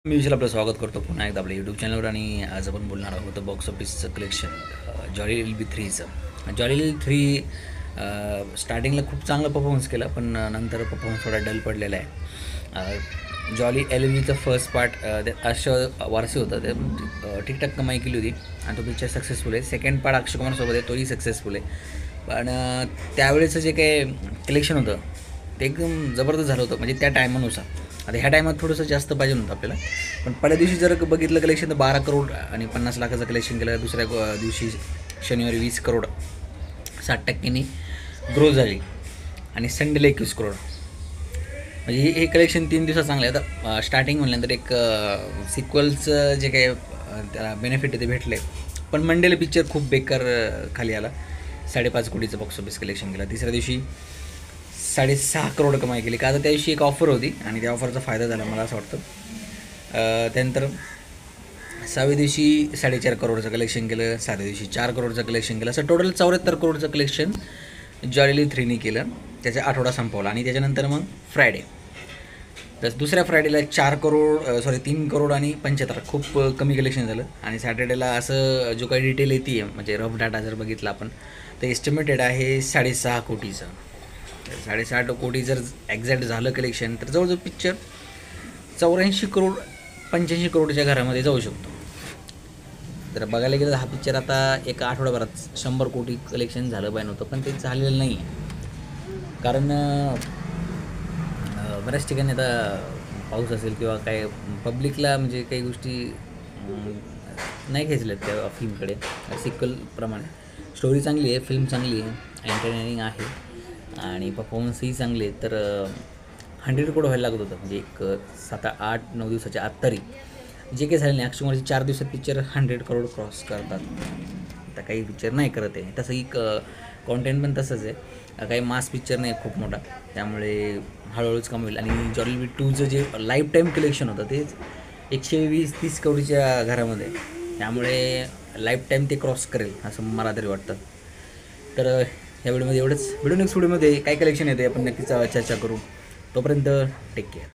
मी विशाल आपलं स्वागत करतो पुन्हा एकदा आपल्या यूट्यूब चॅनलवर. आणि आज आपण बोलणार आहोत बॉक्स ऑफिसचं कलेक्शन जॉली एल बी थ्रीचं. जॉली एल थ्री स्टार्टिंगला खूप चांगला परफॉर्मन्स केला, पण नंतर परफॉर्मन्स थोडा डल पडलेला आहे. जॉली एल बीचं फर्स्ट पार्ट ते अक्षय वारसी होतं, ते ठीकठाक कमाई केली होती आणि तो पिक्चर सक्सेसफुल आहे. सेकंड पार्ट अक्षय कुमारसोबत आहे, तोही सक्सेसफुल आहे. पण त्यावेळेचं जे काही कलेक्शन होतं ते एकदम जबरदस्त झालं होतं, म्हणजे त्या टायमानुसार. आता ह्या टायमात थोडंसं जास्त पाहिजे नव्हतं आपल्याला, पण पहिल्या दिवशी जर बघितलं कलेक्शन तर 12 करोड आणि 50 लाखाचं कलेक्शन केलं. दुसऱ्या दिवशी शनिवारी 20 करोड 60% ग्रो झाली आणि संडेला 21 करोड. म्हणजे हे कलेक्शन 3 दिवसात चांगलं आहे. आता स्टार्टिंग म्हणल्यानंतर एक सिक्वलचं जे काही त्याला बेनिफिट आहे ते भेटले, पण मंडेला पिक्चर खूप बेकार खाली आला. 5.5 कोटीचं बॉक्स ऑफिस कलेक्शन केलं. तिसऱ्या दिवशी 6.5 करोड कमाई केली. का तर त्या दिवशी एक ऑफर होती आणि त्या ऑफरचा फायदा झाला मला असं वाटतं. त्यानंतर 6व्या दिवशी 4.5 करोडचं कलेक्शन केलं. 7व्या दिवशी 4 करोडचं कलेक्शन केलं. असं टोटल 74 करोडचं कलेक्शन जॉली थ्रीनी केलं. त्याचा आठवडा संपवला आणि त्याच्यानंतर मग फ्रायडे, तर दुसऱ्या फ्रायडेला 3 करोड आणि 75 खूप कमी कलेक्शन झालं. आणि सॅटर्डेला असं जो काही डिटेल येते आहे, म्हणजे रफ डाटा जर बघितला आपण, तर एस्टिमेटेड आहे 6.5 कोटीचं. 6.5 कोटी जर एक्झॅक्ट झालं कलेक्शन तर जवळजवळ पिक्चर 84 करोड 85 करोडच्या घरामध्ये जाऊ शकतो. तर बघायला गेलं तर हा पिक्चर आता एका आठवड्याभरात 100 कोटी कलेक्शन झालं पाहिजे नव्हतं, पण ते झालेलं नाही आहे. कारण बऱ्याच ठिकाणी आता पाऊस असेल किंवा काय पब्लिकला म्हणजे काही गोष्टी नाही खेचल्यात त्या फिल्मकडे. सिक्वलप्रमाणे स्टोरी चांगली आहे, फिल्म चांगली आहे, एंटरटेनिंग आहे आणि परफॉर्मन्सही चांगले आहेत. तर 100 करोड व्हायला लागत होतं, म्हणजे एक 7-8-9 दिवसाच्या आत तरी. जे काही झालं नाही. अक्षय कुमारचे 4 दिवसात पिक्चर 100 करोड क्रॉस करतात. आता काही पिक्चर नाही करत आहे. तसंही कॉन्टेंट पण तसंच आहे. काही मास पिक्चर नाही खूप मोठा, त्यामुळे हळूहळूच कमवेल. आणि जॉली बी टूचं जे लाईफ टाईम कलेक्शन होतं तेच 120-130 करोडच्या घरामध्ये, त्यामुळे लाईफ टाईम ते क्रॉस करेल असं मला तरी वाटतं. तर या व्हिडिओमध्ये एवढंच. नेक्स्ट व्हिडिओमध्ये काय कलेक्शन येते आपण नक्कीच चर्चा करू. तोपर्यंत टेक केअर.